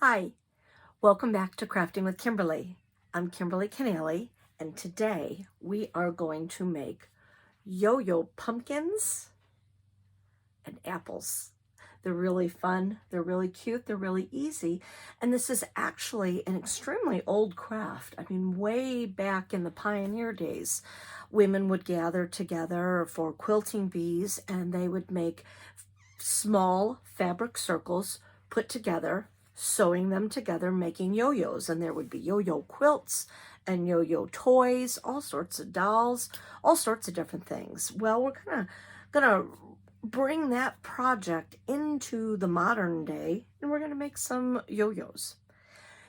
Hi, welcome back to Crafting with Kimberly. I'm Kimberly Canale, and today we are going to make yo-yo pumpkins and apples. They're really fun, they're really cute, they're really easy, and this is actually an extremely old craft. I mean, way back in the pioneer days, women would gather together for quilting bees, and they would make small fabric circles put together, sewing them together, making yo-yos. And there would be yo-yo quilts and yo-yo toys, all sorts of dolls, all sorts of different things. Well, we're gonna bring that project into the modern day, and we're gonna make some yo-yos.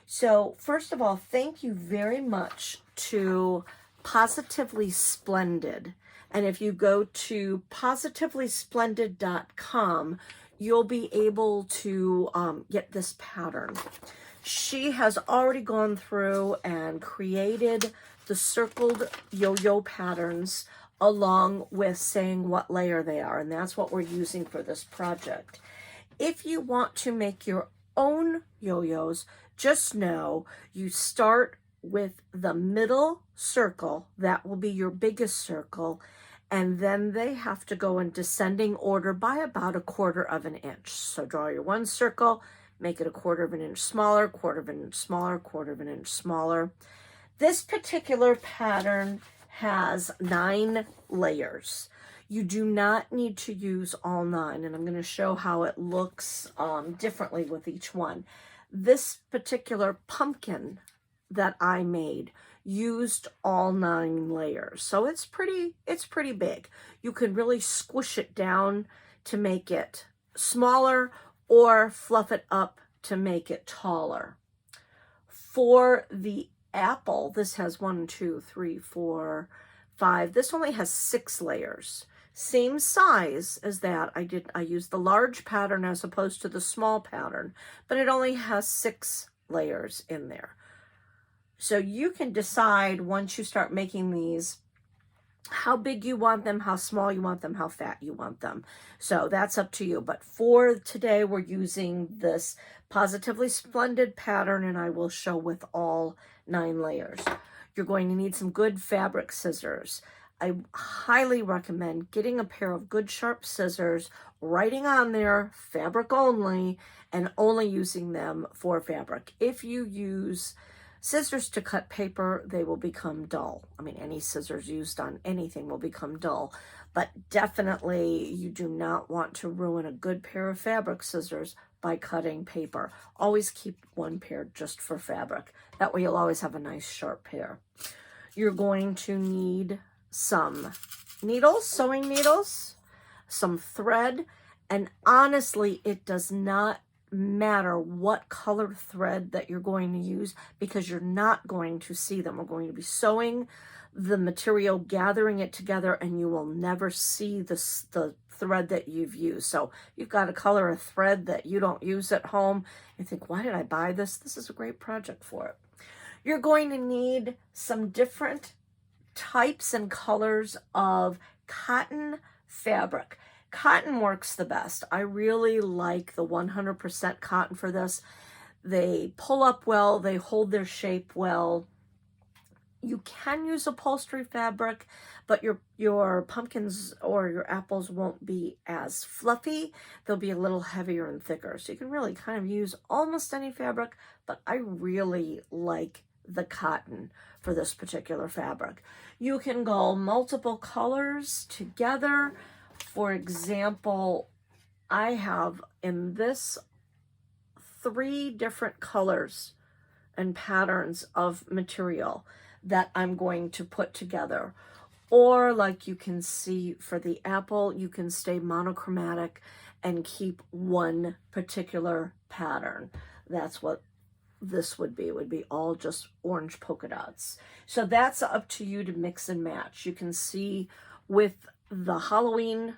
So first of all, thank you very much to Positively Splendid. And if you go to positivelysplendid.com, you'll be able to get this pattern. She has already gone through and created the circled yo-yo patterns along with saying what layer they are. And that's what we're using for this project. If you want to make your own yo-yos, just know you start with the middle circle. That will be your biggest circle. And then they have to go in descending order by about 1/4 of an inch. So draw your one circle, make it 1/4 of an inch smaller, 1/4 of an inch smaller, 1/4 of an inch smaller. This particular pattern has 9 layers. You do not need to use all 9, and I'm going to show how it looks differently with each one. This particular pumpkin that I made used all 9 layers, so it's pretty big. You can really squish it down to make it smaller or fluff it up to make it taller. For the apple, this has 1, 2, 3, 4, 5. This only has 6 layers. Same size as that. I used the large pattern as opposed to the small pattern, but it only has 6 layers in there. So you can decide once you start making these how big you want them, how small you want them, how fat you want them. So that's up to you. But for today, we're using this Positively Splendid pattern, and I will show with all 9 layers. You're going to need some good fabric scissors. I highly recommend getting a pair of good sharp scissors, writing on there fabric only, and only using them for fabric. If you use scissors to cut paper, they will become dull. I mean, any scissors used on anything will become dull, but definitely you do not want to ruin a good pair of fabric scissors by cutting paper. Always keep one pair just for fabric. That way you'll always have a nice sharp pair. You're going to need some needles, sewing needles, some thread, and honestly, it does not matter what colored thread that you're going to use because you're not going to see them. We're going to be sewing the material, gathering it together, and you will never see the thread that you've used. So you've got a color of thread that you don't use at home. You think, why did I buy this? This is a great project for it. You're going to need some different types and colors of cotton fabric. Cotton works the best. I really like the 100% cotton for this. They pull up well, they hold their shape well. You can use upholstery fabric, but your pumpkins or your apples won't be as fluffy. They'll be a little heavier and thicker. So you can really kind of use almost any fabric, but I really like the cotton for this particular fabric. You can go multiple colors together. For example, I have in this 3 different colors and patterns of material that I'm going to put together. Or like you can see for the apple, you can stay monochromatic and keep one particular pattern. That's what this would be. It would be all just orange polka dots. So that's up to you to mix and match. You can see with the Halloween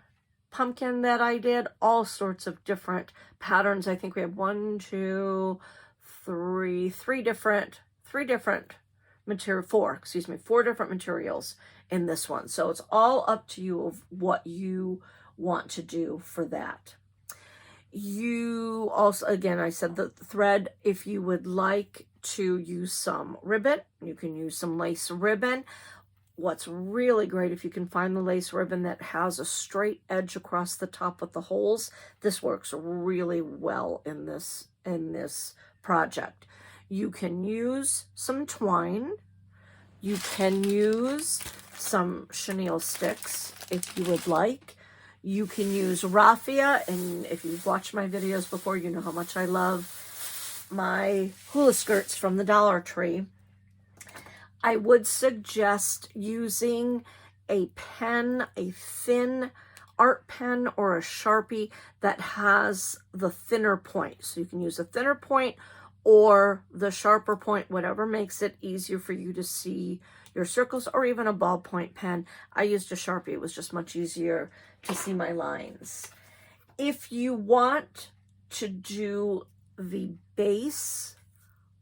pumpkin that I did, all sorts of different patterns. I think we have 1, 2, 3, 4 different materials in this one. So it's all up to you of what you want to do for that. You also, again, I said the thread, if you would like to use some ribbon, you can use some lace ribbon. What's really great, if you can find the lace ribbon that has a straight edge across the top with the holes, this works really well in this project. You can use some twine. You can use some chenille sticks if you would like. You can use raffia, and if you've watched my videos before, you know how much I love my hula skirts from the Dollar Tree. I would suggest using a pen, a thin art pen or a Sharpie that has the thinner point. So you can use a thinner point or the sharper point, whatever makes it easier for you to see your circles, or even a ballpoint pen. I used a Sharpie. It was just much easier to see my lines. If you want to do the base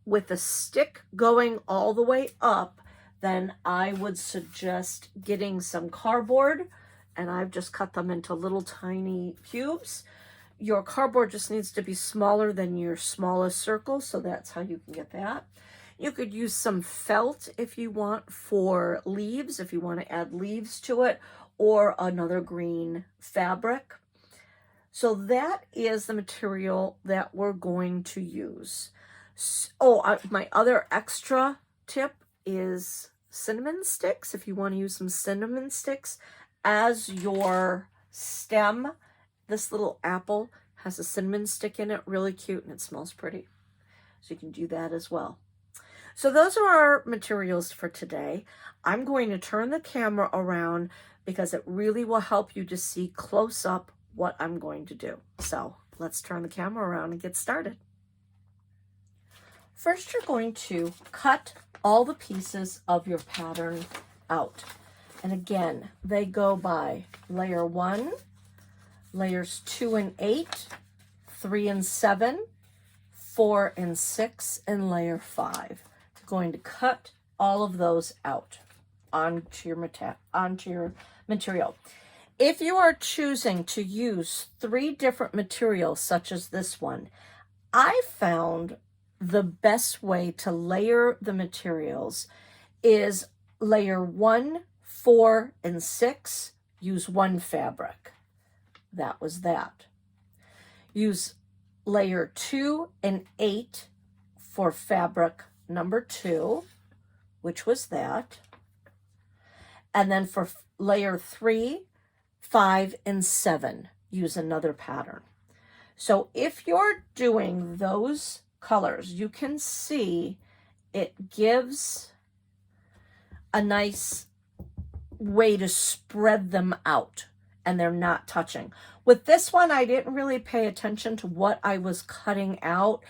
with a stick going all the way up, then I would suggest getting some cardboard, and I've just cut them into little tiny cubes. Your cardboard just needs to be smaller than your smallest circle, so that's how you can get that. You could use some felt if you want for leaves, if you want to add leaves to it, or another green fabric. So that is the material that we're going to use. My other extra tip is cinnamon sticks. If you want to use some cinnamon sticks as your stem, this little apple has a cinnamon stick in it, really cute, and it smells pretty. So you can do that as well. So those are our materials for today. I'm going to turn the camera around because it really will help you to see close up what I'm going to do. So let's turn the camera around and get started. First, you're going to cut all the pieces of your pattern out. And again, they go by layer 1, layers 2 and 8, 3 and 7, 4 and 6, and layer 5. You're going to cut all of those out onto your material. If you are choosing to use 3 different materials, such as this one, I found the best way to layer the materials is layer 1, 4, and 6, use 1 fabric. That was that. Use layer 2 and 8 for fabric number 2, which was that. And then for layer 3, 5, and 7, use another pattern. So if you're doing those colors, you can see it gives a nice way to spread them out and they're not touching. With this one, I didn't really pay attention to what I was cutting out.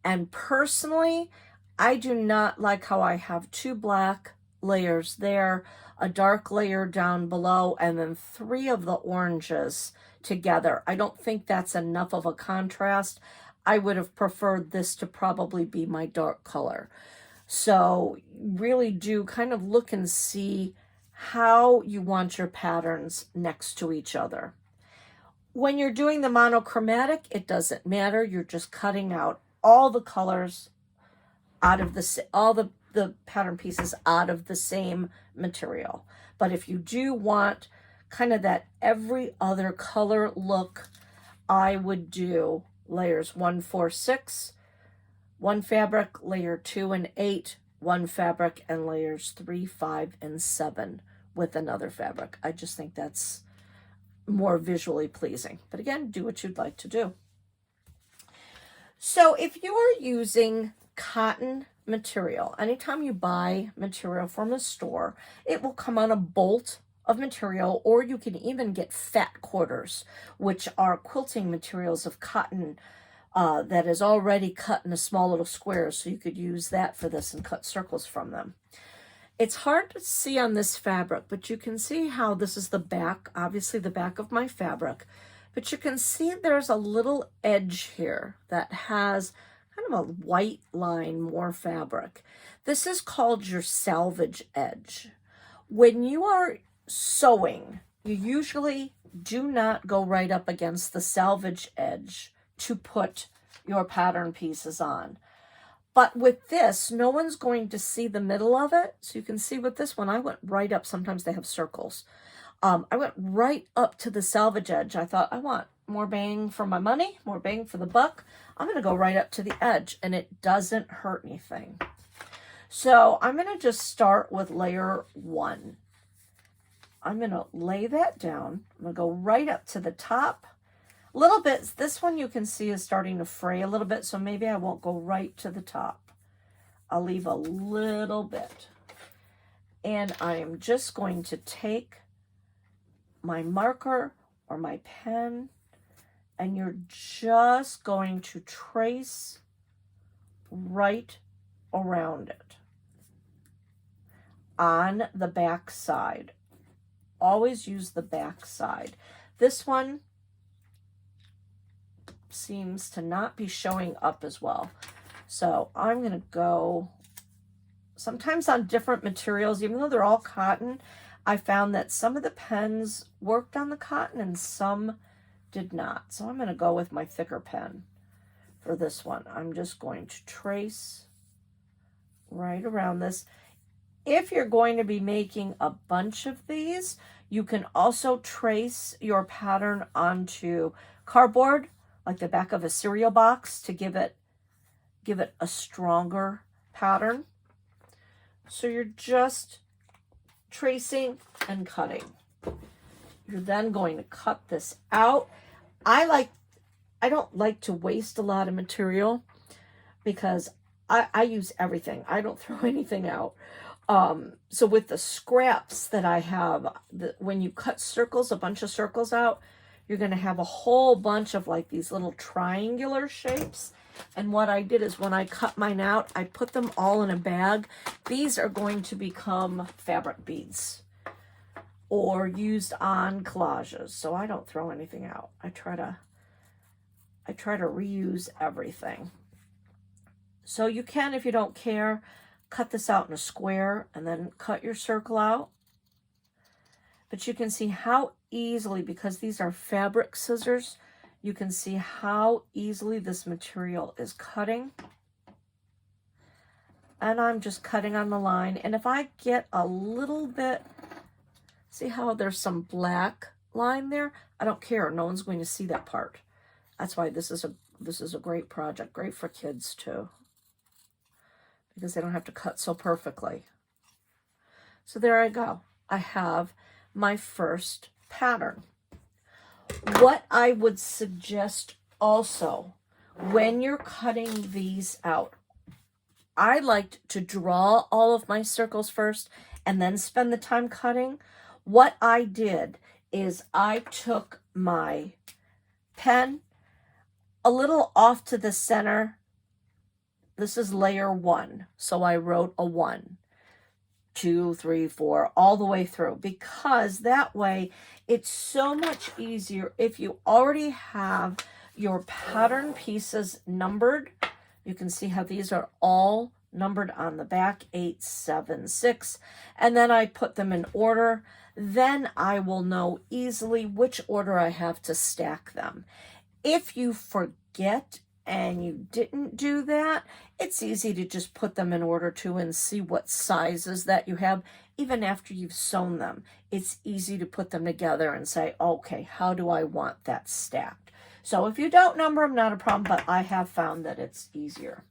And personally, I do not like how I have 2 black layers there, a dark layer down below, and then 3 of the oranges together. I don't think that's enough of a contrast. I would have preferred this to probably be my dark color. So really do kind of look and see how you want your patterns next to each other. When you're doing the monochromatic, it doesn't matter. You're just cutting out all the colors out of all the pattern pieces out of the same material. But if you do want kind of that every other color look, I would do layers 1, 4, 6, 1 fabric, layer 2 and 8, 1 fabric, and layers 3, 5, and 7 with another fabric. I just think that's more visually pleasing. But again, do what you'd like to do. So if you are using cotton material, anytime you buy material from a store, it will come on a bolt of material, or you can even get fat quarters, which are quilting materials of cotton that is already cut into small little squares, so you could use that for this and cut circles from them. It's hard to see on this fabric, but you can see how this is the back, obviously the back of my fabric, but you can see there's a little edge here that has kind of a white line, more fabric. This is called your salvage edge. When you are sewing, you usually do not go right up against the salvage edge. to put your pattern pieces on. But with this, no one's going to see the middle of it. So you can see with this one, I went right up. Sometimes they have circles. I went right up to the selvage edge. I thought, I want more bang for my money, more bang for the buck. I'm going to go right up to the edge, and it doesn't hurt anything. So I'm going to just start with layer 1. I'm going to lay that down. I'm going to go right up to the top. A little bit, this one you can see is starting to fray a little bit, so maybe I won't go right to the top. I'll leave a little bit. And I am just going to take my marker or my pen, and you're just going to trace right around it on the back side. Always use the back side. This one seems to not be showing up as well. So I'm going to go, sometimes on different materials, even though they're all cotton, I found that some of the pens worked on the cotton and some did not. So I'm going to go with my thicker pen for this one. I'm just going to trace right around this. If you're going to be making a bunch of these, you can also trace your pattern onto cardboard, like the back of a cereal box, to give it a stronger pattern. So you're just tracing and cutting. You're then going to cut this out. I don't like to waste a lot of material because I use everything. I don't throw anything out. So with the scraps that I have, when you cut circles, a bunch of circles out, you're going to have a whole bunch of like these little triangular shapes. And what I did is when I cut mine out, I put them all in a bag. These are going to become fabric beads or used on collages. So I don't throw anything out. I try to reuse everything. So you can, if you don't care, cut this out in a square and then cut your circle out. But you can see how easily, because these are fabric scissors, you can see how easily this material is cutting. And I'm just cutting on the line. And if I get a little bit, see how there's some black line there? I don't care. No one's going to see that part. That's why this is a great project. Great for kids too, because they don't have to cut so perfectly. So there I go. I have my first pattern. What I would suggest also, when you're cutting these out, I liked to draw all of my circles first and then spend the time cutting. What I did is I took my pen a little off to the center. This is layer 1. So I wrote a 1, 2, 3, 4, all the way through, because that way it's so much easier if you already have your pattern pieces numbered. You can see how these are all numbered on the back, 8, 7, 6, and then I put them in order. Then I will know easily which order I have to stack them. If you forget and you didn't do that, it's easy to just put them in order too and see what sizes that you have. Even after you've sewn them, it's easy to put them together and say, okay, how do I want that stacked? So if you don't number them, not a problem, but I have found that it's easier.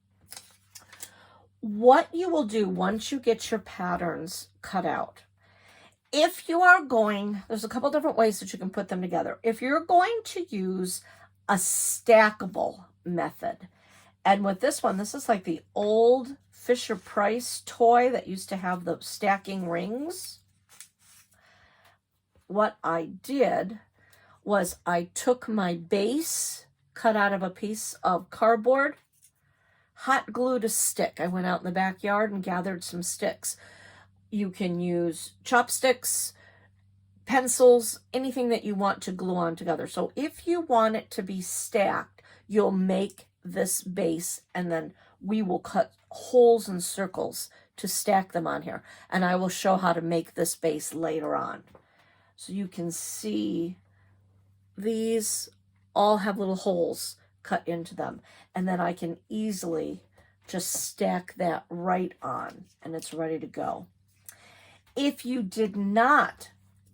What you will do once you get your patterns cut out, if you are going, there's a couple different ways that you can put them together. If you're going to use a stackable method, and with this one, this is like the old Fisher-Price toy that used to have the stacking rings. What I did was I took my base cut out of a piece of cardboard, hot glued a stick. I went out in the backyard and gathered some sticks. You can use chopsticks, pencils, anything that you want to glue on together. So if you want it to be stacked, you'll make this base and then we will cut holes and circles to stack them on here. And I will show how to make this base later on. So you can see these all have little holes cut into them. And then I can easily just stack that right on, and it's ready to go. If you did not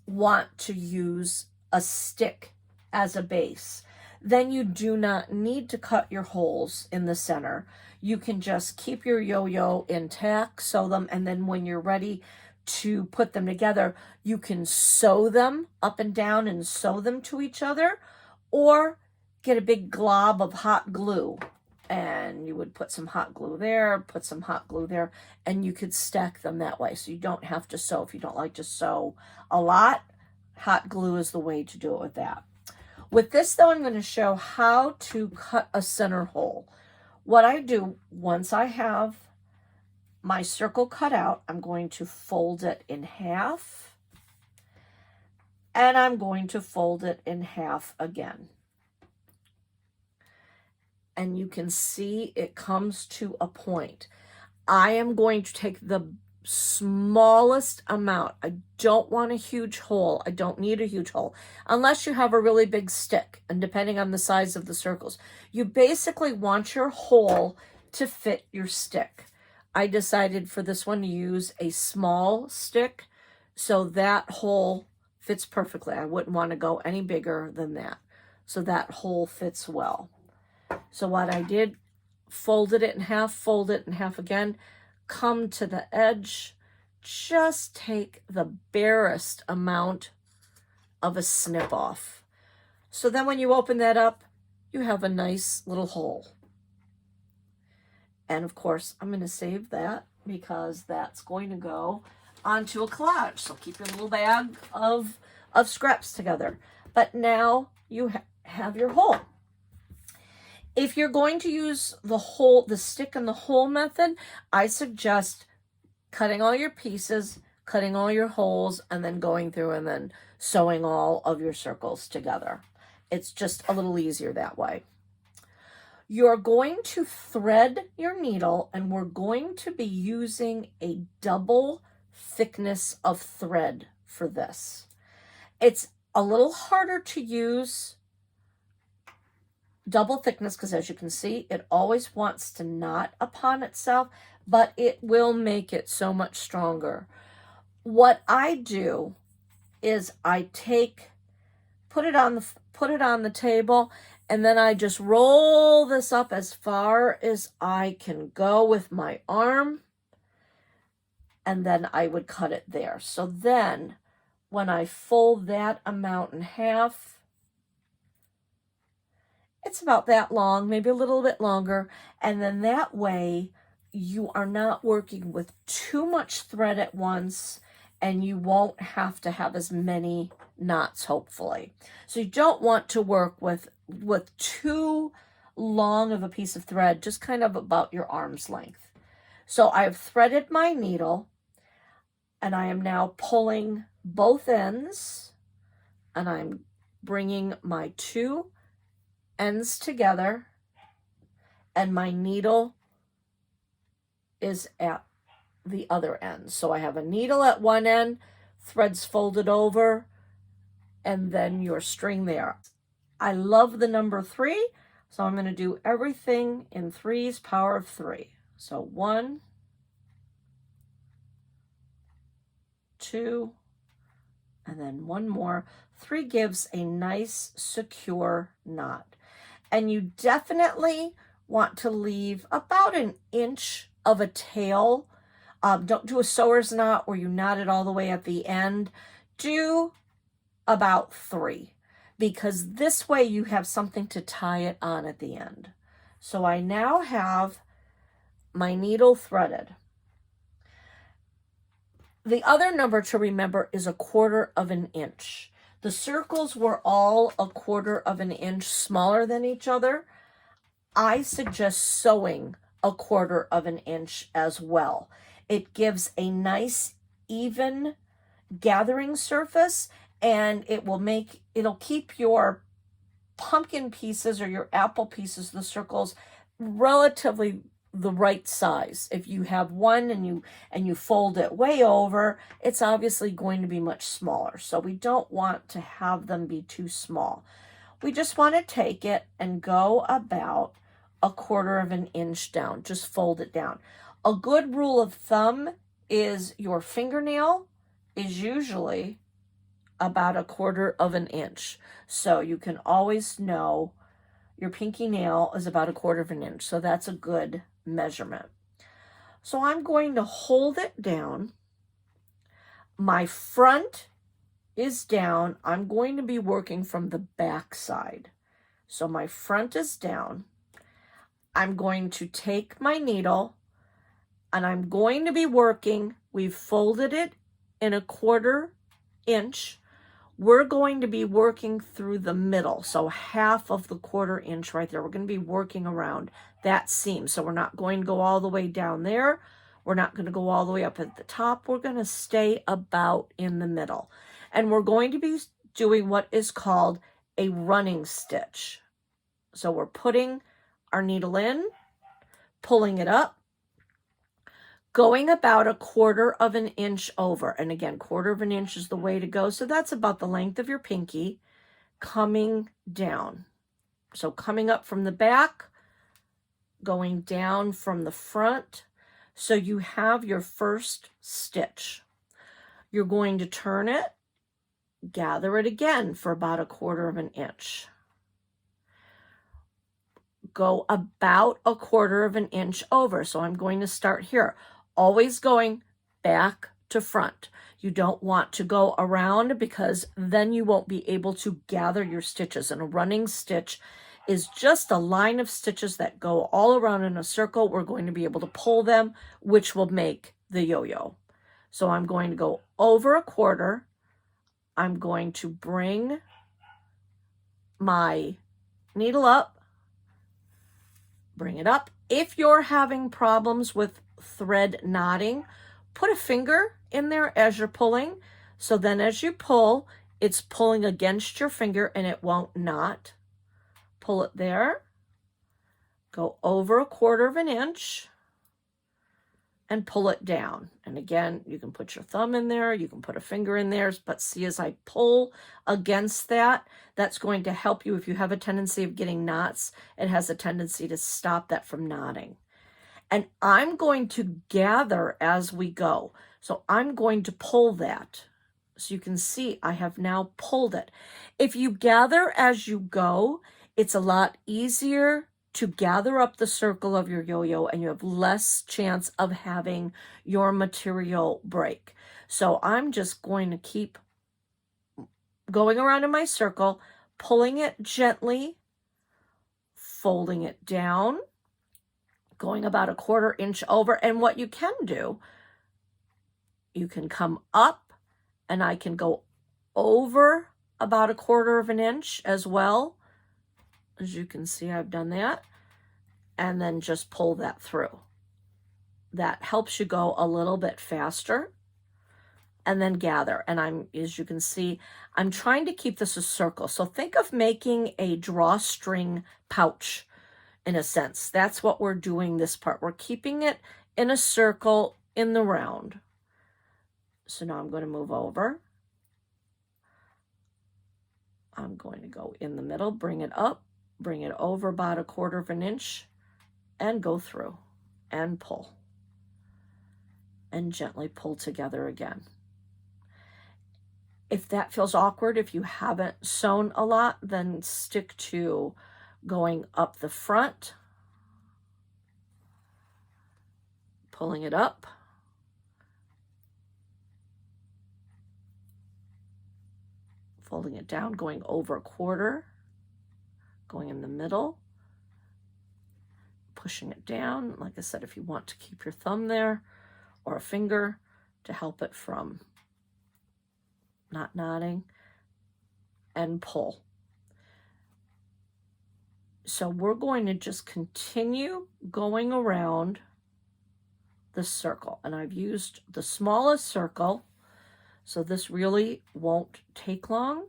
want to use a stick as a base, then you do not need to cut your holes in the center. You can just keep your yo-yo intact, sew them, and then when you're ready to put them together, you can sew them up and down and sew them to each other, or get a big glob of hot glue, and you would put some hot glue there, put some hot glue there, and you could stack them that way. So you don't have to sew. If you don't like to sew a lot, hot glue is the way to do it with that. With this though, I'm going to show how to cut a center hole. What I do, once I have my circle cut out, I'm going to fold it in half, and I'm going to fold it in half again. And you can see it comes to a point. I am going to take the smallest amount. I don't want a huge hole. I don't need a huge hole unless you have a really big stick, and depending on the size of the circles. You basically want your hole to fit your stick. I decided for this one to use a small stick, so that hole fits perfectly. I wouldn't want to go any bigger than that. So that hole fits well. So what I did, folded it in half again, come to the edge, just take the barest amount of a snip off. So then when you open that up, you have a nice little hole. And of course, I'm going to save that because that's going to go onto a collage. So keep your little bag of scraps together. But now you have your hole. If you're going to use the stick and the hole method, I suggest cutting all your pieces, cutting all your holes, and then going through and then sewing all of your circles together. It's just a little easier that way. You're going to thread your needle, and we're going to be using a double thickness of thread for this. It's a little harder to use double thickness because, as you can see, it always wants to knot upon itself, but it will make it so much stronger. What I do is I put it on the table, and then I just roll this up as far as I can go with my arm, and then I would cut it there. So then when I fold that amount in half, it's about that long, maybe a little bit longer, and then that way you are not working with too much thread at once, and you won't have to have as many knots, hopefully. So you don't want to work with too long of a piece of thread, just kind of about your arm's length. So I've threaded my needle, and I am now pulling both ends, and I'm bringing my two ends together, and my needle is at the other end. So I have a needle at one end, threads folded over, and then your string there. I love the number 3, so I'm going to do everything in 3's power of 3. So 1, 2, and then one more. 3 gives a nice secure knot. And you definitely want to leave about an inch of a tail. Don't do a sewer's knot where you knot it all the way at the end. Do about 3, because this way you have something to tie it on at the end. So I now have my needle threaded. The other number to remember is 1/4 of an inch. The circles were all 1/4 of an inch smaller than each other. I suggest sewing 1/4 of an inch as well. It gives a nice even gathering surface, and it'll keep your pumpkin pieces or your apple pieces, the circles, relatively the right size. If you have one and you fold it way over, it's obviously going to be much smaller. So we don't want to have them be too small. we just want to take it and go about 1/4 of an inch down. Just fold it down. A good rule of thumb is your fingernail is usually about 1/4 of an inch. So you can always know your pinky nail is about 1/4 of an inch. So that's a good measurement. So I'm going to hold it down. My front is down. I'm going to be working from the back side. So my front is down. I'm going to take my needle and I'm going to be working. We've folded it in 1/4 inch. We're going to be working through the middle. So half of the 1/4 inch right there. We're going to be working around that seam. So we're not going to go all the way down there. We're not going to go all the way up at the top. We're going to stay about in the middle. And we're going to be doing what is called a running stitch. So we're putting our needle in, pulling it up, going about 1/4 of an inch over. And again, 1/4 of an inch is the way to go. So that's about the length of your pinky, coming down. So coming up from the back, going down from the front. So you have your first stitch. You're going to turn it, gather it again for about 1/4 of an inch. Go about 1/4 of an inch over. So I'm going to start here, always going back to front. You don't want to go around because then you won't be able to gather your stitches. And a running stitch is just a line of stitches that go all around in a circle. We're going to be able to pull them, which will make the yo-yo. So I'm going to go over 1/4. I'm going to bring my needle up, bring it up. If you're having problems with thread knotting, put a finger in there as you're pulling. So then as you pull, it's pulling against your finger and it won't knot. Pull it there, go over 1/4 of an inch and pull it down. And again, you can put your thumb in there, you can put a finger in there, but see as I pull against that, that's going to help you if you have a tendency of getting knots. It has a tendency to stop that from knotting. And I'm going to gather as we go. So I'm going to pull that. So you can see I have now pulled it. If you gather as you go, it's a lot easier to gather up the circle of your yo-yo and you have less chance of having your material break. So I'm just going to keep going around in my circle, pulling it gently, folding it down, going about 1/4 inch over. And what you can do, you can come up and I can go over about 1/4 of an inch as well. As you can see, I've done that. And then just pull that through. That helps you go a little bit faster. And then gather. And as you can see, I'm trying to keep this a circle. So think of making a drawstring pouch in a sense. That's what we're doing this part. We're keeping it in a circle in the round. So now I'm going to move over. I'm going to go in the middle, bring it up, bring it over about 1/4 of an inch and go through and pull and gently pull together again. If that feels awkward, if you haven't sewn a lot, then stick to going up the front, pulling it up, folding it down, going over 1/4, going in the middle, pushing it down. Like I said, if you want to keep your thumb there or a finger to help it from not knotting, and pull. So we're going to just continue going around the circle. And I've used the smallest circle, so this really won't take long.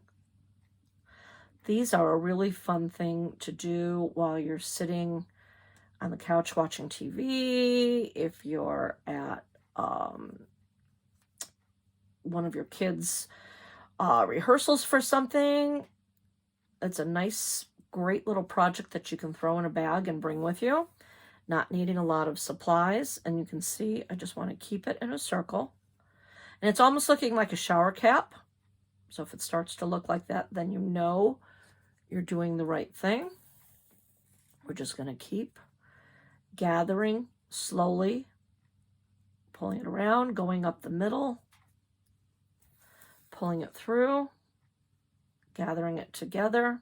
These are a really fun thing to do while you're sitting on the couch watching TV, if you're at one of your kids' rehearsals for something. It's a nice, great little project that you can throw in a bag and bring with you, not needing a lot of supplies. And you can see, I just want to keep it in a circle. And it's almost looking like a shower cap. So if it starts to look like that, then you know you're doing the right thing. We're just going to keep gathering slowly, pulling it around, going up the middle, pulling it through, gathering it together.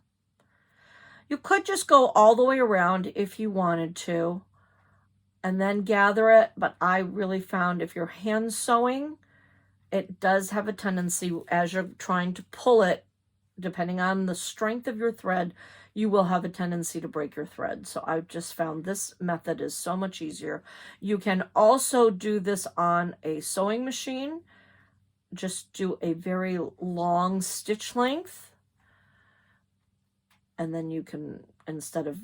You could just go all the way around if you wanted to, and then gather it. But I really found if you're hand sewing, it does have a tendency as you're trying to pull it, depending on the strength of your thread, you will have a tendency to break your thread. So I've just found this method is so much easier. You can also do this on a sewing machine. Just do a very long stitch length. And then you can, instead of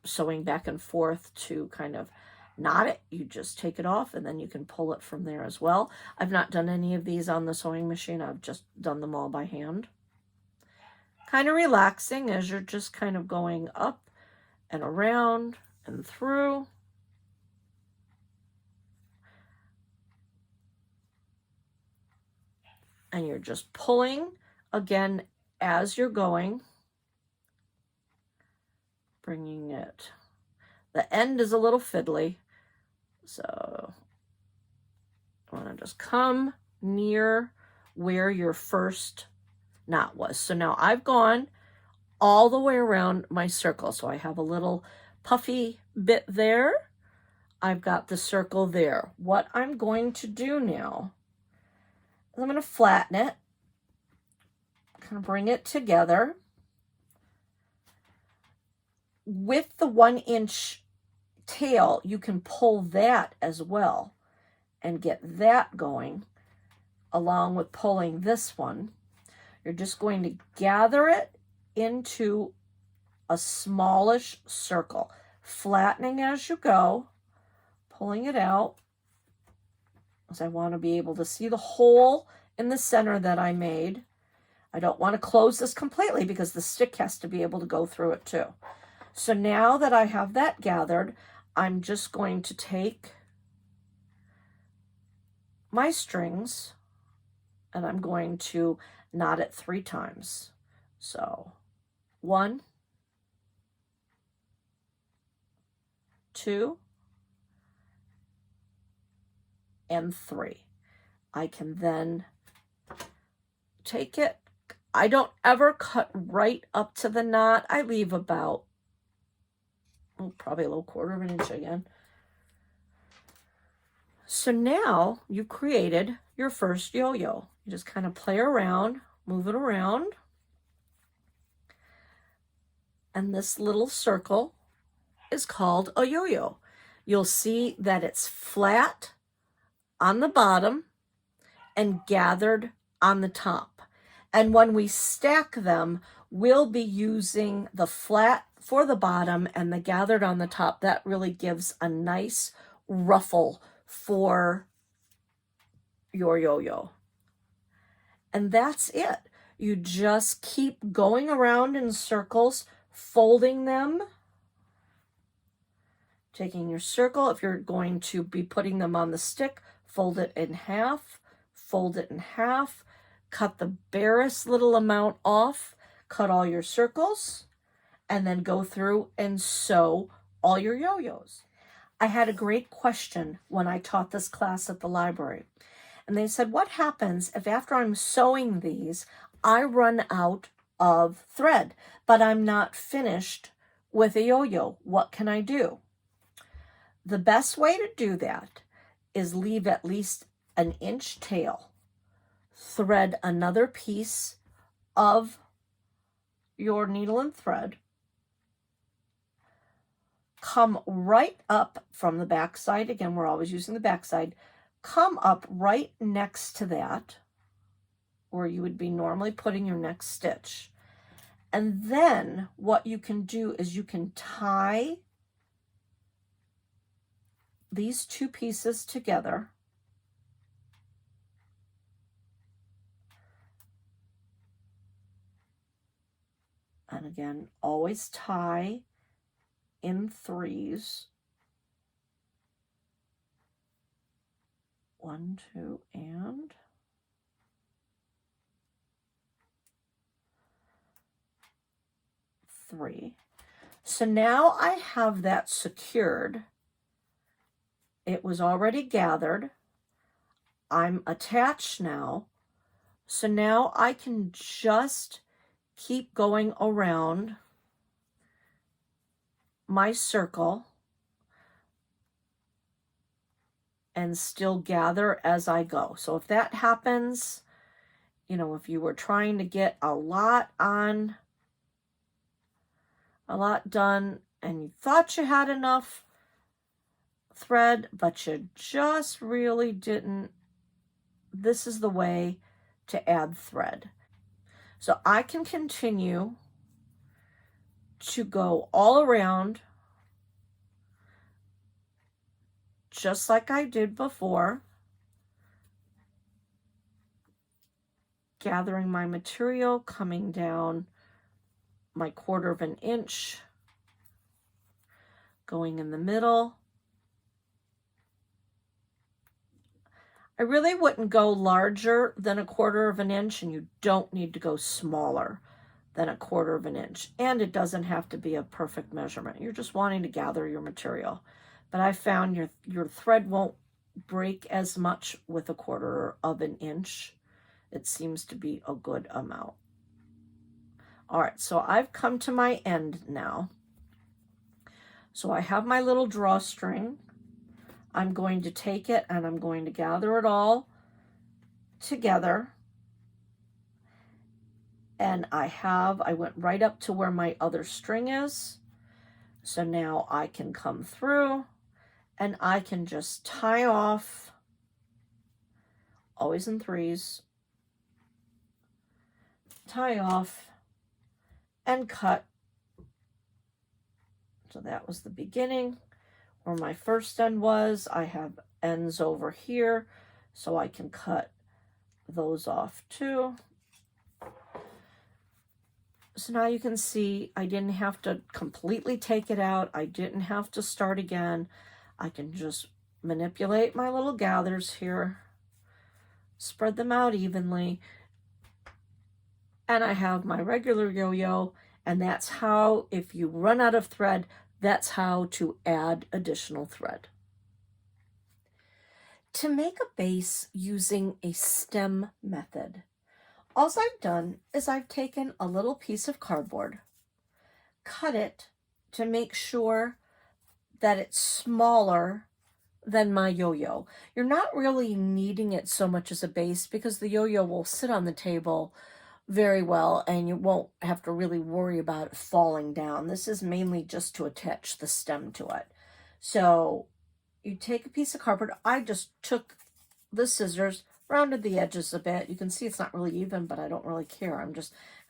sewing back and forth to kind of knot it, you just take it off and then you can pull it from there as well. I've not done any of these on the sewing machine. I've just done them all by hand. Kind of relaxing as you're just kind of going up and around and through. And you're just pulling again as you're going, bringing it. The end is a little fiddly, so I want to just come near where your first knot was. So now I've gone all the way around my circle. So I have a little puffy bit there. I've got the circle there. What I'm going to do now is I'm going to flatten it, kind of bring it together. With the 1-inch tail, you can pull that as well and get that going along with pulling this one. You're just going to gather it into a smallish circle, flattening as you go, pulling it out, because I want to be able to see the hole in the center that I made. I don't want to close this completely because the stick has to be able to go through it too. So now that I have that gathered, I'm just going to take my strings and I'm going to knot it 3 times. So 1, 2, and 3. I can then take it. I don't ever cut right up to the knot. I leave about, probably a little 1/4 of an inch again. So now you've created your first yo-yo. You just kind of play around, move it around. And this little circle is called a yo-yo. You'll see that it's flat on the bottom and gathered on the top. And when we stack them, we'll be using the flat for the bottom and the gathered on the top. That really gives a nice ruffle for your yo-yo. And that's it. You just keep going around in circles, folding them, taking your circle. If you're going to be putting them on the stick, fold it in half, fold it in half, cut the barest little amount off, cut all your circles, and then go through and sew all your yo-yos. I had a great question when I taught this class at the library. And they said, what happens if after I'm sewing these, I run out of thread, but I'm not finished with a yo-yo? What can I do? The best way to do that is leave at least an inch tail. Thread another piece of your needle and thread. Come right up from the back side. Again, we're always using the back side. Come up right next to that, where you would be normally putting your next stitch. And then what you can do is you can tie these 2 pieces together. And again, always tie in threes. 1, 2, and 3. So now I have that secured. It was already gathered. I'm attached now. So now I can just keep going around my circle and still gather as I go. So if that happens, you know, if you were trying to get a lot done and you thought you had enough thread, but you just really didn't, this is the way to add thread. So I can continue to go all around just like I did before, gathering my material, coming down my 1/4 of an inch, going in the middle. I really wouldn't go larger than 1/4 of an inch, and you don't need to go smaller than 1/4 of an inch. And it doesn't have to be a perfect measurement. You're just wanting to gather your material. But I found your thread won't break as much with 1/4 of an inch. It seems to be a good amount. All right, so I've come to my end now. So I have my little drawstring. I'm going to take it and I'm going to gather it all together. And I went right up to where my other string is. So now I can come through and I can just tie off, always in threes, tie off and cut. So that was the beginning where my first end was. I have ends over here, so I can cut those off too. So now you can see I didn't have to completely take it out. I didn't have to start again. I can just manipulate my little gathers here, spread them out evenly, and I have my regular yo-yo, and that's how, if you run out of thread, that's how to add additional thread. To make a base using a stem method, all I've done is I've taken a little piece of cardboard, cut it to make sure that it's smaller than my yo-yo. You're not really needing it so much as a base because the yo-yo will sit on the table very well and you won't have to really worry about it falling down. This is mainly just to attach the stem to it. So you take a piece of cardboard. I just took the scissors, rounded the edges a bit. You can see it's not really even, but I don't really care.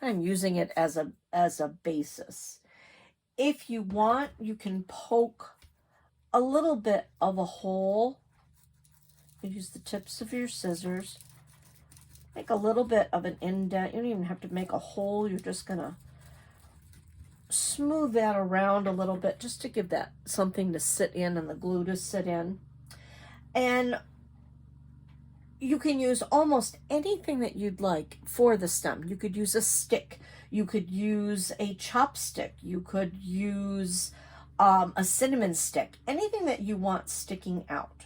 I'm using it as a basis. If you want, you can poke a little bit of a hole. You use the tips of your scissors. Make a little bit of an indent. You don't even have to make a hole. You're just gonna smooth that around a little bit just to give that something to sit in and the glue to sit in. And you can use almost anything that you'd like for the stem. You could use a stick. You could use a chopstick. You could use a cinnamon stick. Anything that you want sticking out.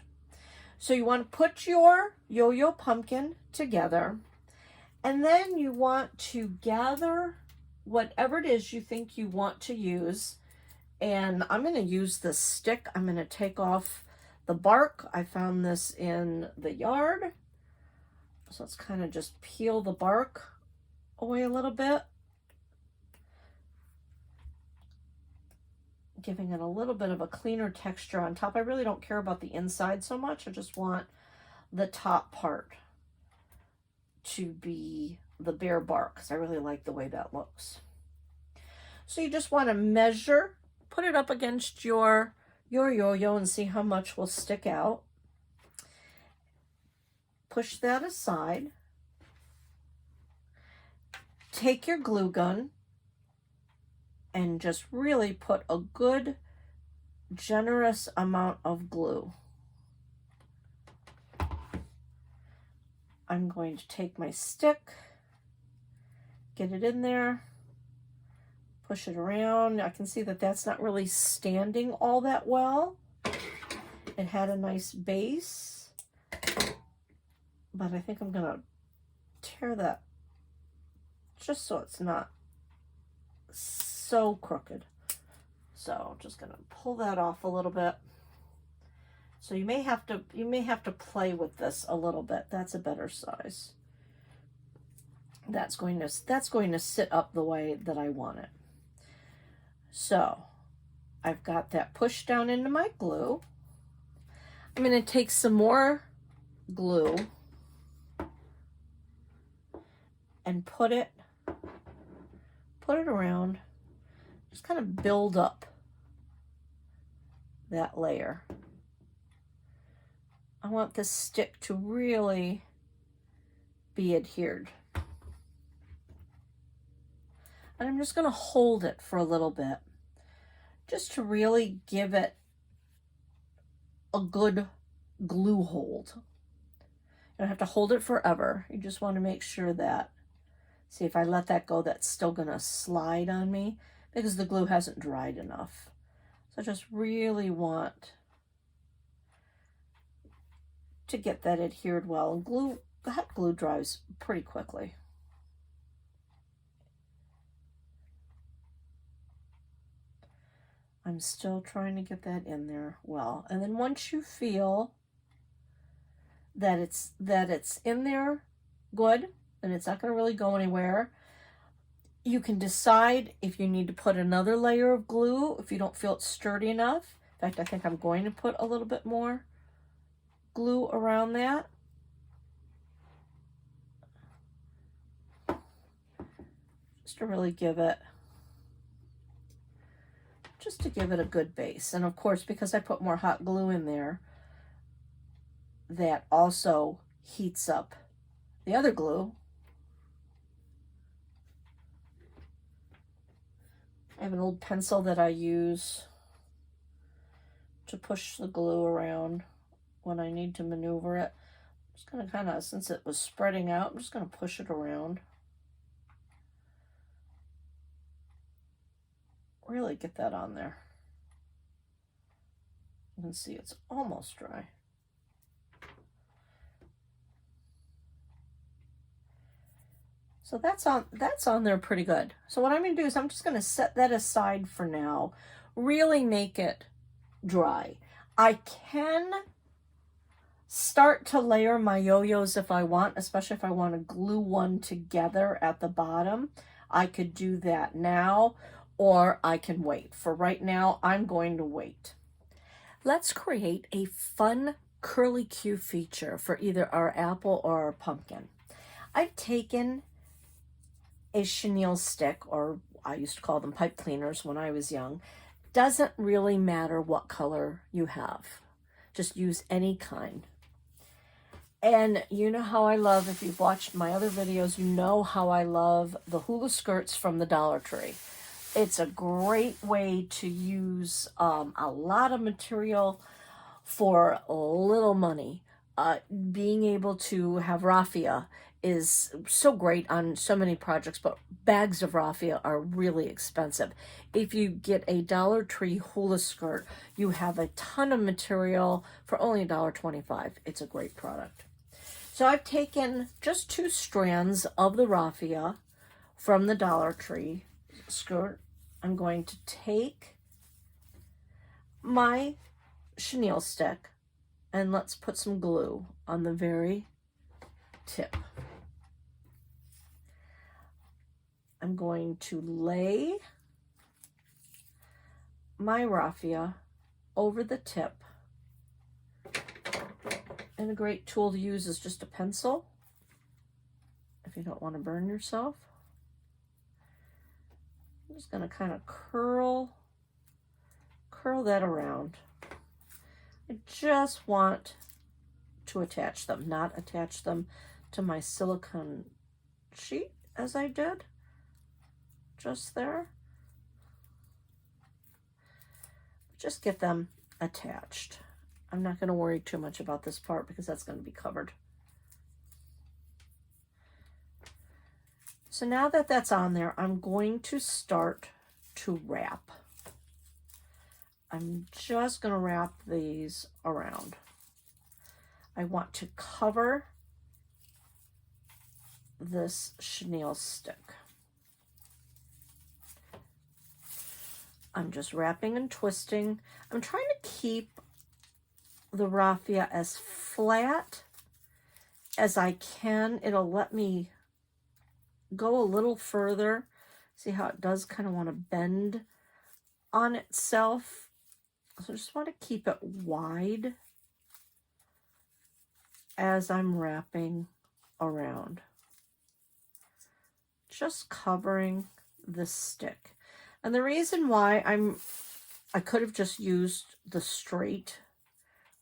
So you want to put your yo-yo pumpkin together, and then you want to gather whatever it is you think you want to use. And I'm going to use the stick. I'm going to take off the bark. I found this in the yard. So let's kind of just peel the bark away a little bit, giving it a little bit of a cleaner texture on top. I really don't care about the inside so much. I just want the top part to be the bare bark because I really like the way that looks. So you just want to measure, put it up against your yo-yo and see how much will stick out. Push that aside. Take your glue gun and just really put a good, generous amount of glue. I'm going to take my stick, get it in there, push it around. I can see that that's not really standing all that well. It had a nice base, but I think I'm gonna tear that just so it's not so crooked. So I'm just gonna pull that off a little bit. So you may have to play with this a little bit. That's a better size. That's going to sit up the way that I want it. So I've got that pushed down into my glue. I'm going to take some more glue and put it around, just kind of build up that layer. I want this stick to really be adhered. And I'm just going to hold it for a little bit, just to really give it a good glue hold. You don't have to hold it forever. You just want to make sure that, see, if I let that go, that's still going to slide on me because the glue hasn't dried enough. So I just really want to get that adhered well. And hot glue dries pretty quickly. I'm still trying to get that in there well. And then once you feel that it's in there good, and it's not going to really go anywhere, you can decide if you need to put another layer of glue if you don't feel it's sturdy enough. In fact, I think I'm going to put a little bit more glue around that. Just to really give it a good base. And of course, because I put more hot glue in there, that also heats up the other glue. I have an old pencil that I use to push the glue around when I need to maneuver it. I'm just going to kind of, since it was spreading out, I'm just going to push it around. Really get that on there. You can see it's almost dry. So that's on there pretty good. So what I'm going to do is I'm just going to set that aside for now. Really make it dry. I can start to layer my yo-yos if I want, especially if I want to glue one together at the bottom. I could do that now, or I can wait. For right now, I'm going to wait. Let's create a fun curly Q feature for either our apple or our pumpkin. I've taken a chenille stick, or I used to call them pipe cleaners when I was young. Doesn't really matter what color you have. Just use any kind. And you know how I love, if you've watched my other videos, you know how I love the hula skirts from the Dollar Tree. It's a great way to use a lot of material for little money. Being able to have raffia is so great on so many projects, but bags of raffia are really expensive. If you get a Dollar Tree hula skirt, you have a ton of material for only $1.25. It's a great product. So I've taken just 2 strands of the raffia from the Dollar Tree skirt. I'm going to take my chenille stick and let's put some glue on the very tip. I'm going to lay my raffia over the tip. And a great tool to use is just a pencil if you don't want to burn yourself. I'm just going to kind of curl that around. I just want to attach them, not attach them to my silicone sheet as I did just there. just get them attached. I'm not going to worry too much about this part because that's going to be covered. So now that that's on there, I'm going to start to wrap. I'm just going to wrap these around. I want to cover this chenille stick. I'm just wrapping and twisting. I'm trying to keep the raffia as flat as I can. It'll let me go a little further. See how it does kind of want to bend on itself. So I just want to keep it wide as I'm wrapping around. Just covering this stick. And the reason why I could have just used the straight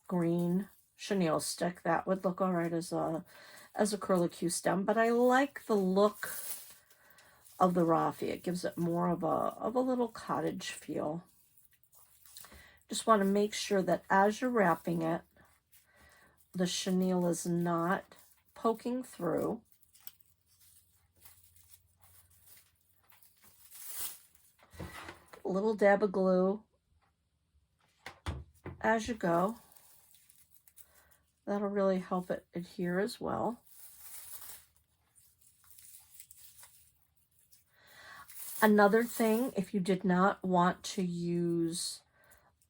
green chenille stick. That would look all right as a curlicue stem, but I like the look of the raffia. It gives it more of a little cottage feel. Just want to make sure that as you're wrapping it, the chenille is not poking through. A little dab of glue as you go. That'll really help it adhere as well. Another thing, if you did not want to use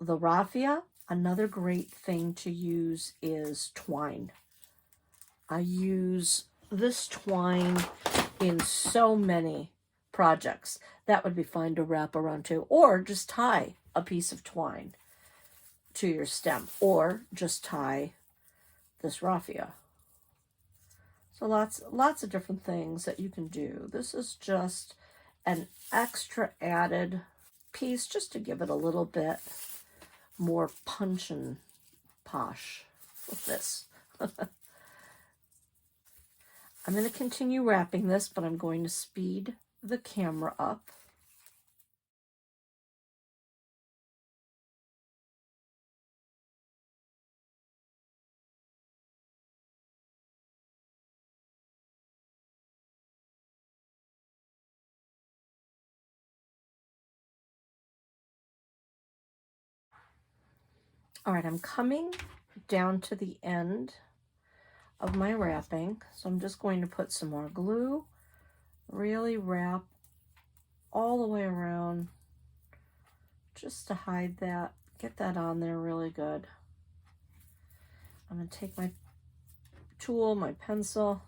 the raffia, another great thing to use is twine. I use this twine in so many projects. That would be fine to wrap around too, or just tie a piece of twine to your stem, or just tie this raffia. So lots of different things that you can do. This is just an extra added piece just to give it a little bit more punch and posh with this. I'm going to continue wrapping this, but I'm going to speed the camera up. All right, I'm coming down to the end of my wrapping, so I'm just going to put some more glue, really wrap all the way around just to hide that, get that on there really good. I'm going to take my tool, my pencil,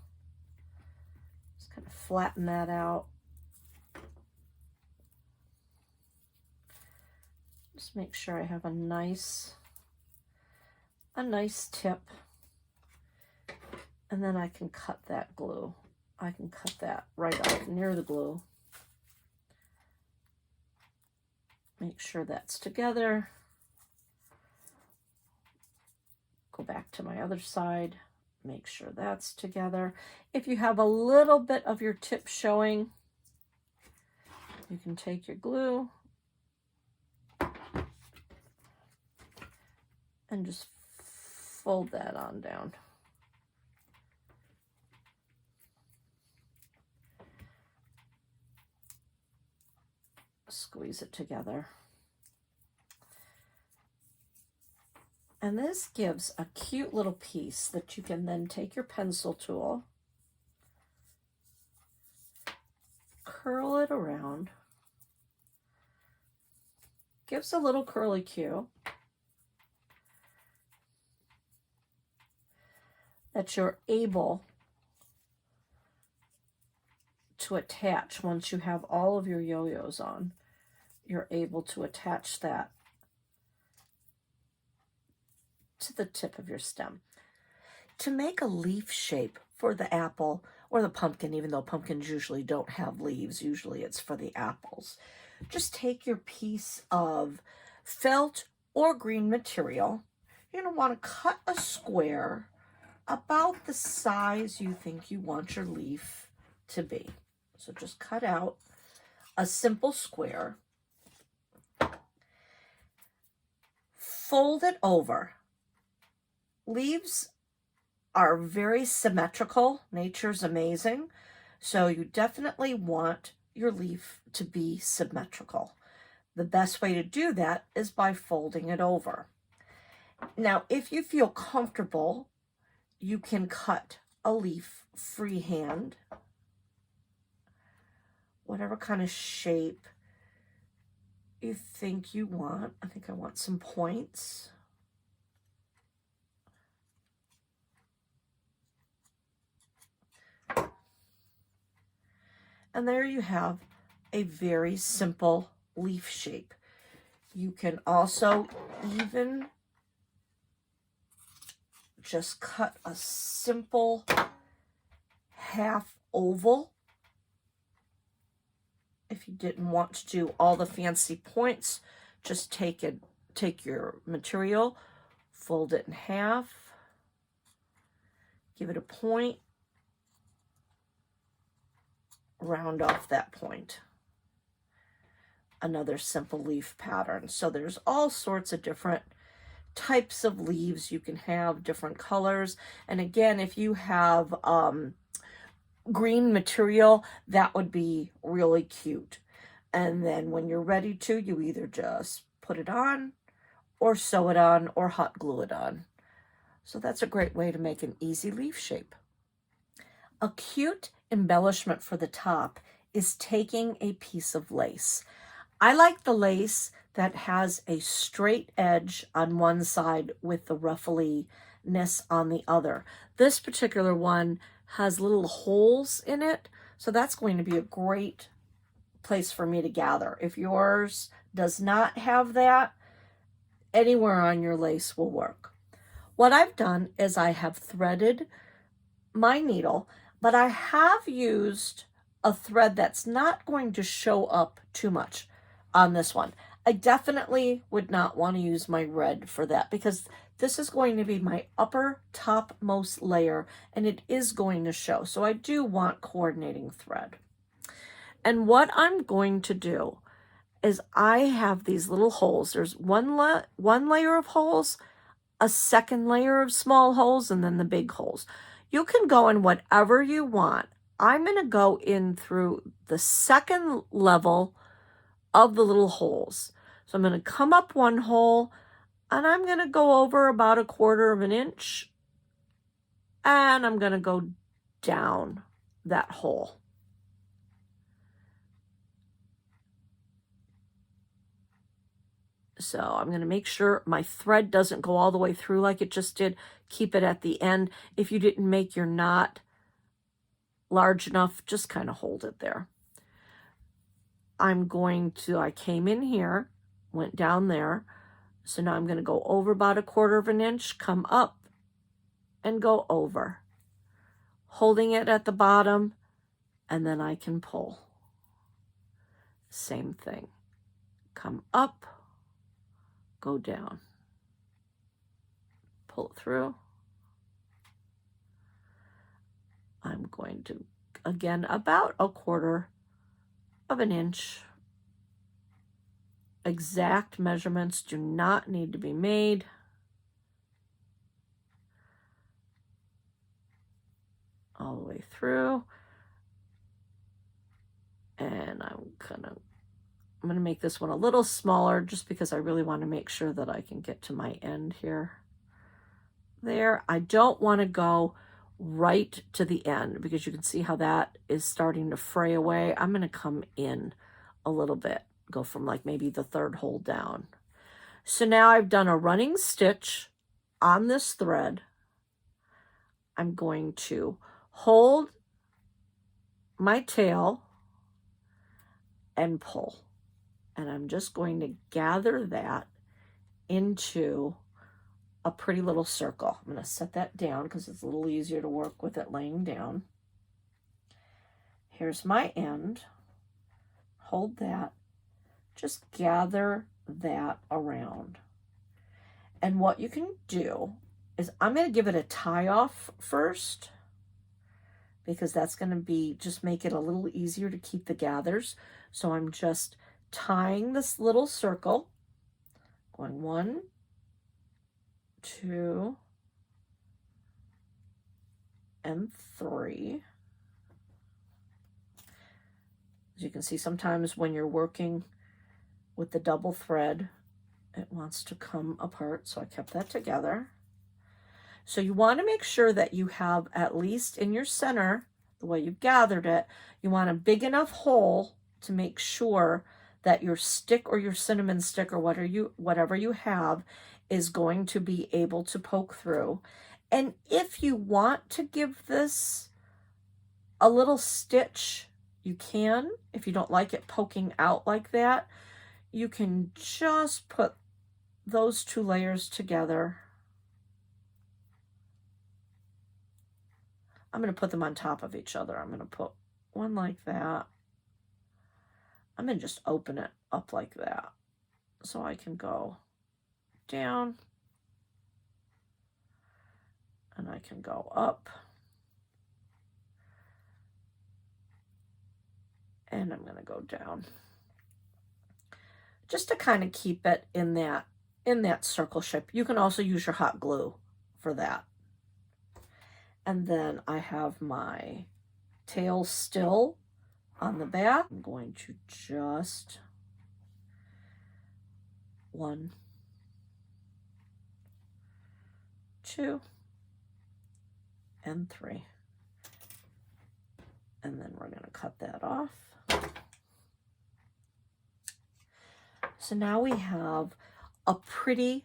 just kind of flatten that out. Just make sure I have a nice tip, and then I can cut that glue. I can cut that right off near the glue. Make sure that's together. Go back to my other side. Make sure that's together. If you have a little bit of your tip showing, you can take your glue and just fold that on down. Squeeze it together. And this gives a cute little piece that you can then take your pencil tool, curl it around, gives a little curlicue that you're able to attach once you have all of your yo-yos on. You're able to attach that to the tip of your stem. To make a leaf shape for the apple or the pumpkin, even though pumpkins usually don't have leaves, usually it's for the apples, just take your piece of felt or green material. You're going to want to cut a square about the size you think you want your leaf to be. So just cut out a simple square. fold it over. Leaves are very symmetrical. Nature's amazing. So you definitely want your leaf to be symmetrical. The best way to do that is by folding it over. Now, if you feel comfortable, you can cut a leaf freehand, whatever kind of shape you think you want. I think I want some points. And there you have a very simple leaf shape. You can also even just cut a simple half oval if you didn't want to do all the fancy points. Just take your material, fold it in half, give it a point, round off that point. Another simple leaf pattern. So there's all sorts of different types of leaves you can have, different colors. And again, if you have green material, that would be really cute. And then when you're ready to, you either just put it on or sew it on or hot glue it on. So that's a great way to make an easy leaf shape. A cute embellishment for the top is taking a piece of lace. I like the lace that has a straight edge on one side with the ruffliness on the other. This particular one has little holes in it, so that's going to be a great place for me to gather. If yours does not have that, anywhere on your lace will work. What I've done is I have threaded my needle, but I have used a thread that's not going to show up too much on this one. I definitely would not want to use my red for that because this is going to be my upper topmost layer and it is going to show. So I do want coordinating thread. And what I'm going to do is I have these little holes. There's one layer of holes, a second layer of small holes, and then the big holes. You can go in whatever you want. I'm going to go in through the second level of the little holes. So I'm going to come up one hole and I'm going to go over about 1/4 inch and I'm going to go down that hole. So I'm going to make sure my thread doesn't go all the way through like it just did. Keep it at the end. If you didn't make your knot large enough, just kind of hold it there. I came in here, went down there. So now I'm going to go over about 1/4 inch, come up and go over, holding it at the bottom, and then I can pull. Same thing. Come up, go down, pull it through. I'm going to, again, about 1/4 inch. Exact measurements do not need to be made. All the way through. And I'm gonna make this one a little smaller just because I really want to make sure that I can get to my end here. There. I don't want to go right to the end because you can see how that is starting to fray away. I'm going to come in a little bit, go from like maybe the 3rd hole down. So now I've done a running stitch on this thread. I'm going to hold my tail and pull. And I'm just going to gather that into a pretty little circle. I'm going to set that down because it's a little easier to work with it laying down. Here's my end. Hold that. Just gather that around. And what you can do is I'm going to give it a tie off first because that's going to be just make it a little easier to keep the gathers. So I'm just tying this little circle, going 1, 2, and 3. As you can see, sometimes when you're working with the double thread, it wants to come apart, so I kept that together. So you want to make sure that you have, at least in your center, the way you've gathered it, you want a big enough hole to make sure that your stick or your cinnamon stick or whatever you have is going to be able to poke through. And if you want to give this a little stitch, you can. If you don't like it poking out like that, you can just put those 2 layers together. I'm going to put them on top of each other. I'm going to put one like that. I'm going to just open it up like that so I can go down and I can go up and I'm going to go down just to kind of keep it in that circle shape. You can also use your hot glue for that. And then I have my tail still on the back. I'm going to just 1, 2, and 3. And then we're going to cut that off. So now we have a pretty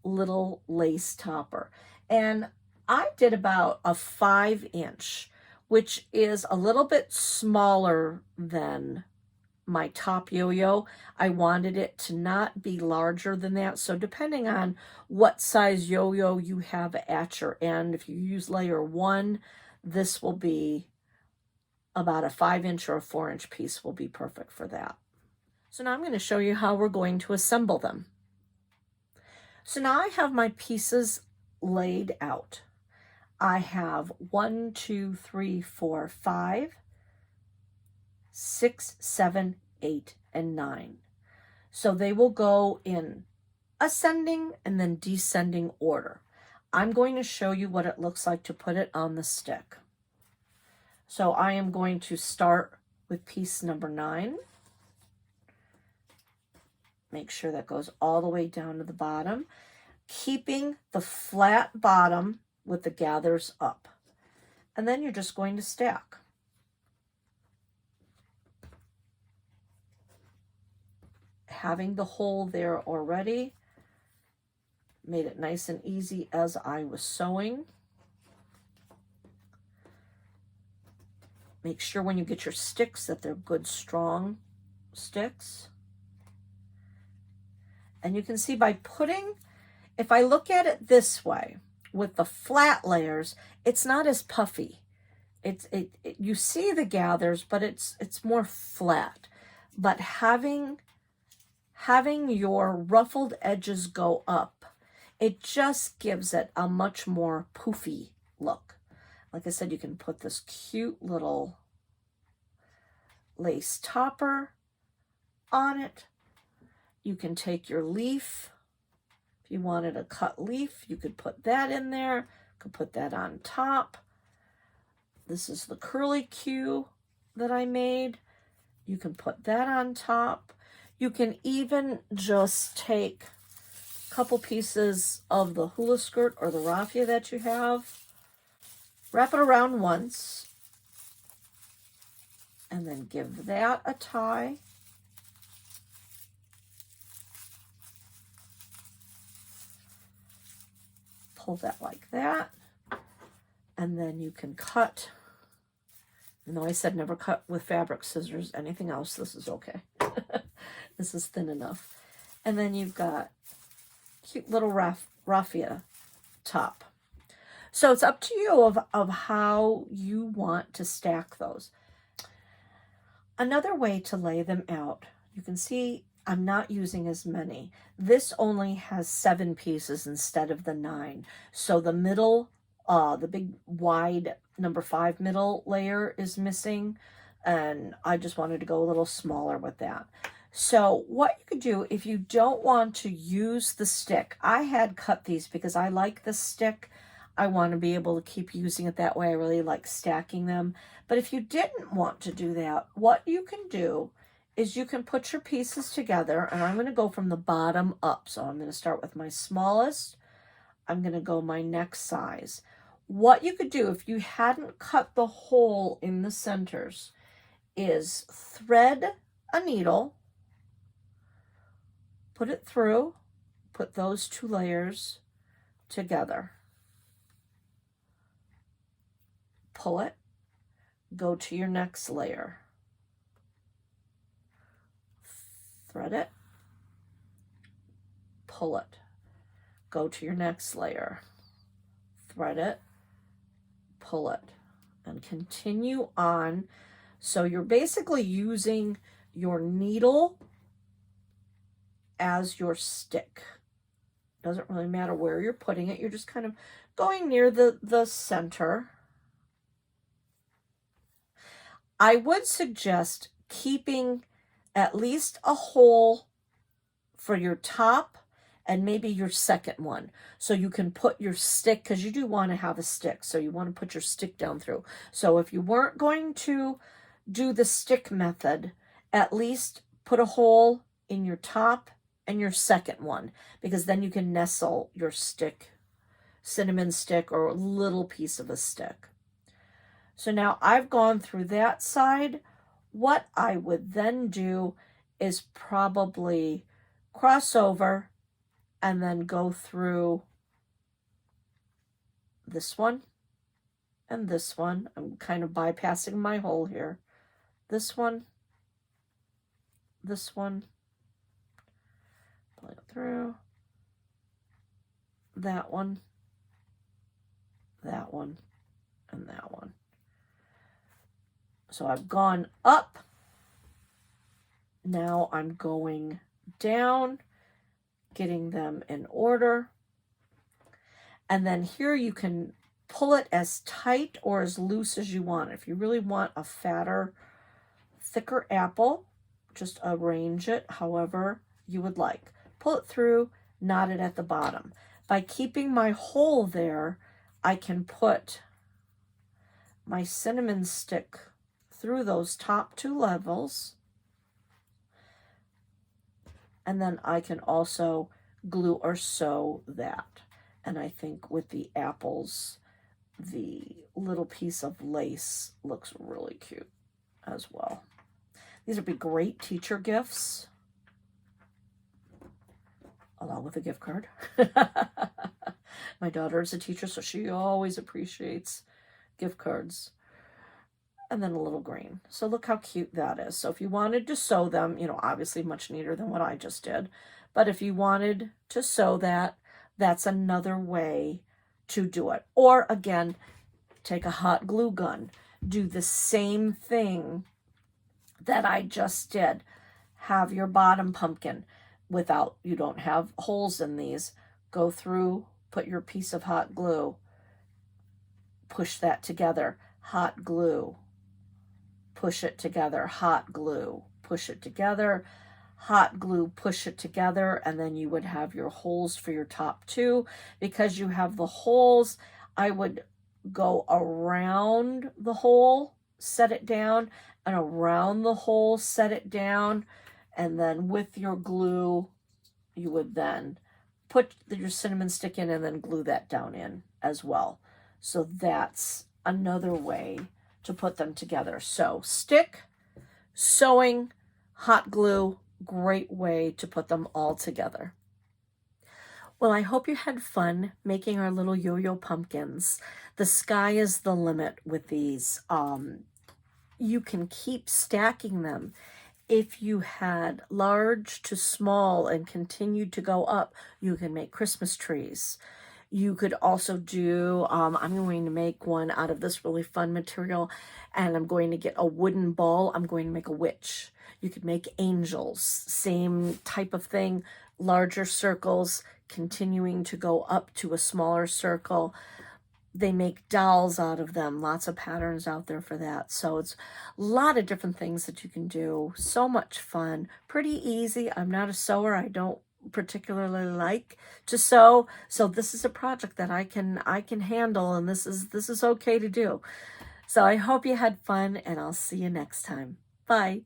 little lace topper. And I did about a 5-inch, which is a little bit smaller than my top yo-yo. I wanted it to not be larger than that. So depending on what size yo-yo you have at your end, if you use layer 1, this will be about a 5-inch or a 4-inch piece will be perfect for that. So now I'm going to show you how we're going to assemble them. So now I have my pieces laid out. I have 1, 2, 3, 4, 5, 6, 7, 8, and 9. So they will go in ascending and then descending order. I'm going to show you what it looks like to put it on the stick. So I am going to start with piece number 9. Make sure that goes all the way down to the bottom, keeping the flat bottom with the gathers up. And then you're just going to stack. Having the hole there already made it nice and easy as I was sewing. Make sure when you get your sticks that they're good, strong sticks. And you can see by putting, if I look at it this way, with the flat layers, it's not as puffy. You see the gathers, but it's more flat. But having your ruffled edges go up, it just gives it a much more poofy look. Like I said, you can put this cute little lace topper on it. You can take your leaf. If you wanted a cut leaf, you could put that in there. You could put that on top. This is the curly Q that I made. You can put that on top. You can even just take a couple pieces of the hula skirt or the raffia that you have, wrap it around once, and then give that a tie. Pull that like that, and then you can cut. Even though I said never cut with fabric scissors, anything else, this is okay. This is thin enough. And then you've got cute little raffia top. So it's up to you of how you want to stack those. Another way to lay them out, you can see I'm not using as many. This only has 7 pieces instead of the 9. So the middle, the big wide number 5 middle layer is missing, and I just wanted to go a little smaller with that. So what you could do if you don't want to use the stick, I had cut these because I like the stick. I want to be able to keep using it that way. I really like stacking them. But if you didn't want to do that, what you can do is you can put your pieces together, and I'm going to go from the bottom up. So I'm going to start with my smallest. I'm going to go my next size. What you could do if you hadn't cut the hole in the centers is thread a needle, put it through, put those two layers together. Pull it, go to your next layer. Thread it, pull it, go to your next layer. Thread it, pull it, and continue on. So you're basically using your needle as your stick. Doesn't really matter where you're putting it. You're just kind of going near the center. I would suggest keeping at least a hole for your top and maybe your second one, so you can put your stick, because you do want to have a stick, so you want to put your stick down through. So if you weren't going to do the stick method, at least put a hole in your top and your second one, because then you can nestle your stick, cinnamon stick, or a little piece of a stick. So now I've gone through that side. What I would then do is probably cross over and then go through this one and this one. I'm kind of bypassing my hole here. This one, pull it through, that one, and that one. So I've gone up. Now I'm going down, getting them in order. And then here you can pull it as tight or as loose as you want. If you really want a fatter, thicker apple, just arrange it however you would like. Pull it through, knot it at the bottom. By keeping my hole there, I can put my cinnamon stick through those top two levels. And then I can also glue or sew that. And I think with the apples, the little piece of lace looks really cute as well. These would be great teacher gifts, along with a gift card. My daughter is a teacher, so she always appreciates gift cards. And then a little green. So look how cute that is. So if you wanted to sew them, you know, obviously much neater than what I just did. But if you wanted to sew that, that's another way to do it. Or again, take a hot glue gun. Do the same thing that I just did. Have your bottom pumpkin without, you don't have holes in these. Go through, put your piece of hot glue, push that together, hot glue, push it together, hot glue, push it together, hot glue, push it together, and then you would have your holes for your top two. Because you have the holes, I would go around the hole, set it down, and around the hole, set it down, and then with your glue, you would then put your cinnamon stick in and then glue that down in as well. So that's another way to put them together. So stick, sewing, hot glue, great way to put them all together. Well, I hope you had fun making our little yo-yo pumpkins. The sky is the limit with these. You can keep stacking them. If you had large to small and continued to go up, you can make Christmas trees. You could also do, I'm going to make one out of this really fun material, and I'm going to get a wooden ball. I'm going to make a witch. You could make angels, same type of thing, larger circles, continuing to go up to a smaller circle. they make dowels out of them. Lots of patterns out there for that. So it's a lot of different things that you can do. So much fun. Pretty easy. I'm not a sewer. I don't particularly like to sew. So this is a project that I can handle, and this is okay to do. So I hope you had fun, and I'll see you next time. Bye.